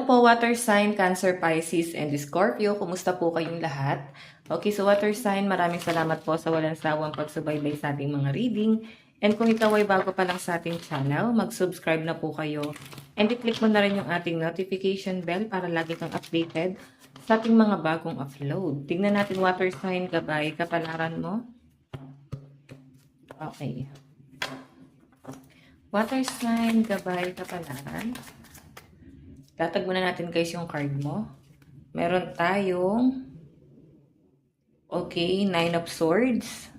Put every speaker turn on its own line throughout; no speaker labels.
Hello po, water sign, Cancer, Pisces, and Scorpio. Kumusta po kayong lahat? Okay, so water sign, maraming salamat po sa walang sawang pagsubaybay sa ating mga reading. And kung ikaw ay bago pa lang sa ating channel, mag-subscribe na po kayo. And i-click mo na rin yung ating notification bell para lagi kang updated sa ating mga bagong upload. Tingnan natin water sign, gabay, kapalaran mo. Okay. Water sign, gabay, kapalaran. Tatag muna natin guys yung card mo. Meron tayong okay, 9 of Swords.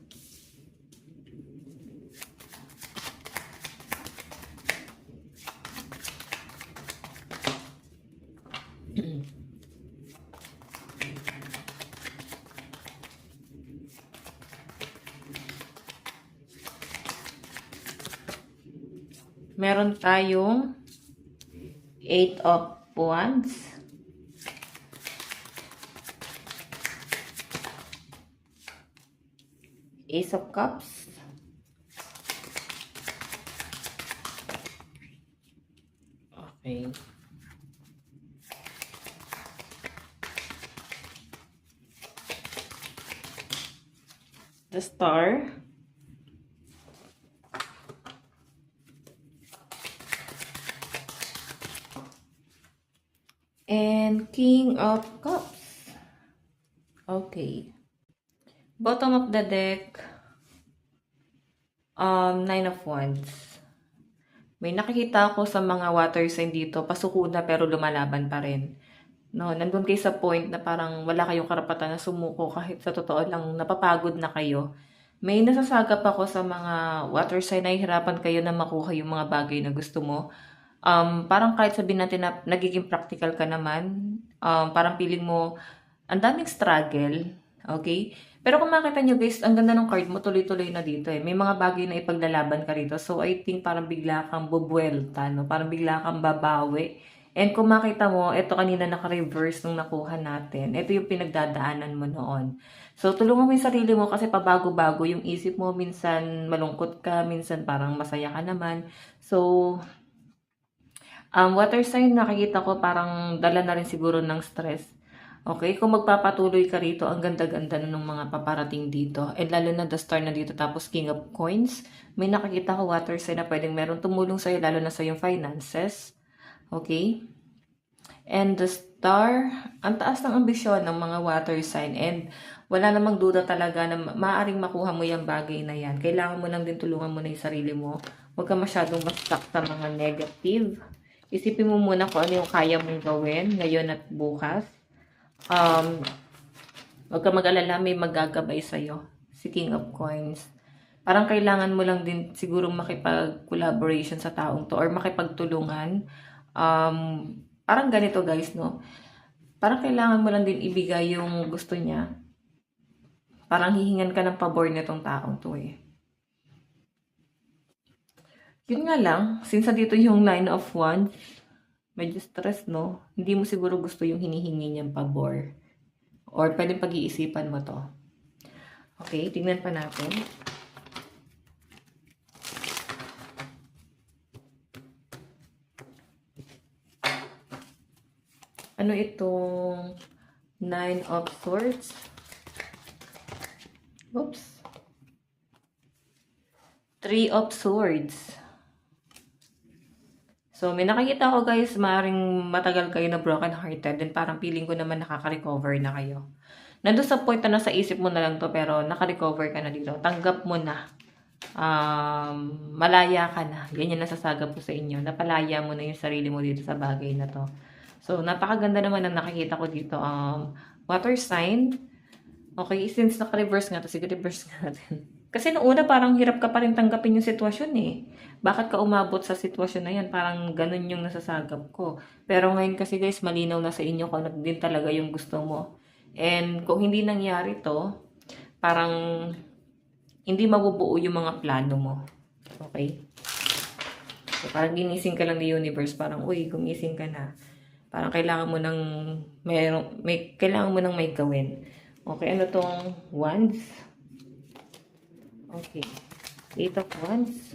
Meron tayong 8 of Wands. Ace of Cups. Okay. The Star. And King of Cups. Okay. Bottom of the deck, 9 of Wands. May nakikita ako sa mga water sign dito, pasuko na pero lumalaban pa rin. No, nandun kayo sa point na parang wala kayong karapatan na sumuko kahit sa totoo lang napapagod na kayo. May nasasagap ako sa mga water sign na hihirapan kayo na makuha yung mga bagay na gusto mo. Parang kahit sabihin natin na nagiging practical ka naman, parang feeling mo, ang daming struggle, okay? Pero kung makita nyo guys, ang ganda ng card mo, tuloy-tuloy na dito eh. May mga bagay na ipaglalaban ka rito. So I think parang bigla kang bubuelta, no? Parang bigla kang babawi. And kung makita mo, ito kanina naka-reverse nung nakuha natin. Ito yung pinagdadaanan mo noon. So tulungan mo yung sarili mo kasi pabago-bago yung isip mo. Minsan malungkot ka, minsan parang masaya ka naman. So water sign, nakikita ko parang dala na rin siguro ng stress. Okay, kung magpapatuloy ka rito, ang ganda-ganda na ng mga paparating dito. And lalo na the star na dito, tapos king of coins. May nakikita ko water sign na pwedeng meron tumulong sa'yo, lalo na sa yung finances. Okay? And the star, ang taas ng ambisyon ng mga water sign. And wala namang duda talaga na maaaring makuha mo yung bagay na yan. Kailangan mo lang din tulungan mo na yung sarili mo. Huwag ka masyadong ma-stuck sa mga negative. Isipin mo muna kung ano yung kaya mong gawin ngayon at bukas. Huwag ka mag-alala, may magagabay sa'yo. Si King of Coins. Parang kailangan mo lang din siguro makipag-collaboration sa taong to or makipagtulungan. Parang ganito guys, no? Parang kailangan mo lang din ibigay yung gusto niya. Parang hihingan ka ng pabor nitong taong to eh. Yun nga lang, since dito yung 9 of Wands, medyo stress, no? Hindi mo siguro gusto yung hinihingi niyang pabor. Or pwedeng pag-iisipan mo to. Okay, tingnan pa natin. Ano itong 9 of Swords? Oops. 3 of Swords. So, may nakikita ko guys, maaaring matagal kayo na broken hearted, then parang feeling ko naman nakaka-recover na kayo. Nandun sa point na nasa isip mo na lang to, pero naka-recover ka na dito. Tanggap mo na. Malaya ka na. Yan yung nasasagap ko sa inyo. Napalaya mo na yung sarili mo dito sa bagay na to. So, napakaganda naman ang nakikita ko dito. Water sign. Okay, since naka-reverse nga to, sige reverse nga natin. Kasi noong una parang hirap ka pa rin tanggapin yung sitwasyon eh. Bakit ka umabot sa sitwasyon na yan? Parang ganun yung nasasagap ko. Pero ngayon kasi guys, malinaw na sa inyo kung ano din talaga yung gusto mo. And kung hindi nangyari to, parang hindi mabubuo yung mga plano mo. Okay? So parang ginising ka lang ni universe. Parang, uy, gumising ka na. Parang kailangan mo ng kailangan mo ng may gawin. Okay, ano tong Wands? Okay. 8 of Wands.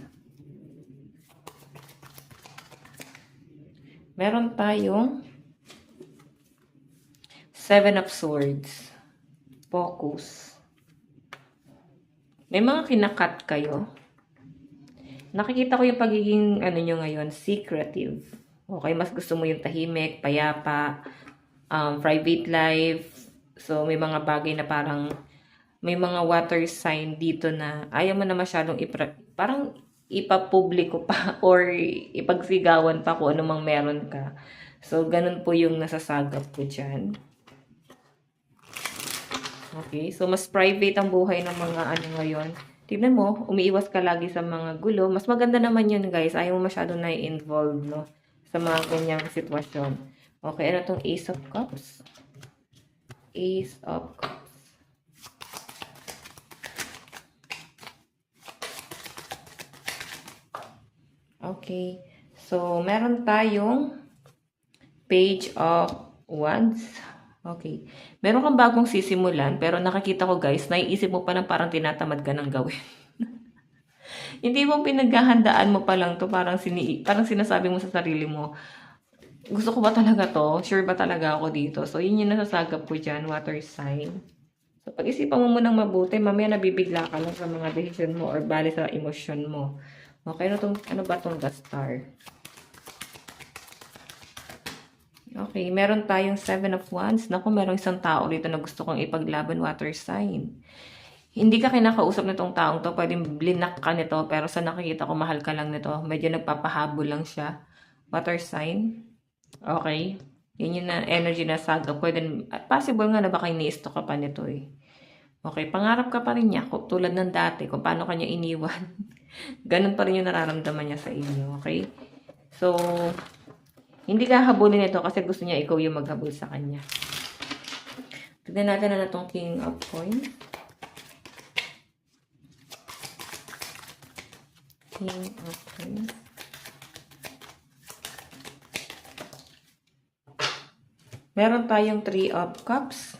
Meron tayong Seven of Swords. Focus. May mga kinakat kayo. Nakikita ko yung pagiging nyo ngayon, secretive. Okay, mas gusto mo yung tahimik, payapa, private life. So, may mga bagay na parang, may mga water sign dito na ayaw mo na masyadong parang ipapubliko pa or ipagsigawan pa kung anumang meron ka. So, ganun po yung nasasagap ko dyan. Okay, so mas private ang buhay ng mga ngayon. Tignan mo, umiiwas ka lagi sa mga gulo. Mas maganda naman yun, guys. Ayaw mo masyado na-involve, no? Sa mga ganyang sitwasyon. Okay, ano tong Ace of Cups? Ace of Cups. Okay, so meron tayong Page of Wands. Okay. Meron kang bagong sisimulan, pero nakikita ko guys, naiisip mo pa lang parang tinatamad ka ng gawin. Hindi mo pinaghahandaan mo pa lang to, parang sinasabi mo sa sarili mo, gusto ko ba talaga to? Sure ba talaga ako dito? So, yun yung nasasagap ko dyan, water sign. So, pag-isipan mo munang mabuti, mamaya nabibigla ka lang sa mga decision mo or bali sa emosyon mo. Okay, ano ba tong the Star? Okay, meron tayong Seven of Wands. Naku, merong isang tao dito na gusto kong ipaglaban, water sign. Hindi ka kinakausap nitong taong to, pwedeng blinak ka nito, pero sa nakikita ko, mahal ka lang nito. Medyo nagpapahabol lang siya. Water sign. Okay. Yun yung energy na saga. Pwede, possible nga na baka ini-stalk ka pa nito eh. Okay, pangarap ka pa rin niya, tulad ng dati, kung paano kanya iniwan. Ganun pa rin yung nararamdaman niya sa inyo, okay? So, hindi ka habulin ito kasi gusto niya ikaw yung maghabol sa kanya. Tignan natin na itong King of Coins. King of Coins. Meron tayong Three of Cups.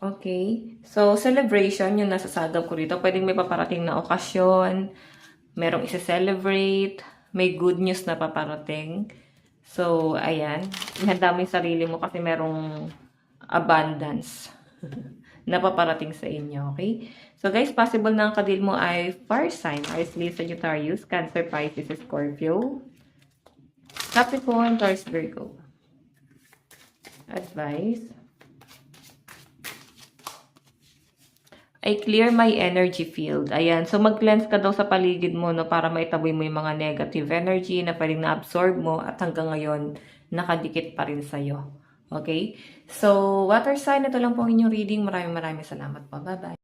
Okay. So, celebration yung nasasagap ko dito. Pwedeng may paparating na okasyon. Merong isa-celebrate. May good news na paparating. So, ayan. Ihanda mo yung sarili mo kasi merong abundance na paparating sa inyo, okay? So, guys, possible na ang kadil mo ay fire sign. Aries, Leo, Sagittarius, Cancer, Pisces, Scorpio, Capricorn, Taurus, Virgo. Advice. I clear my energy field. Ayan. So, mag-cleanse ka daw sa paligid mo, no, para maitaboy mo yung mga negative energy na pwedeng na-absorb mo at hanggang ngayon, nakadikit pa rin sa'yo. Okay? So, water sign, ito lang po ang inyong reading. Maraming salamat po. Bye-bye.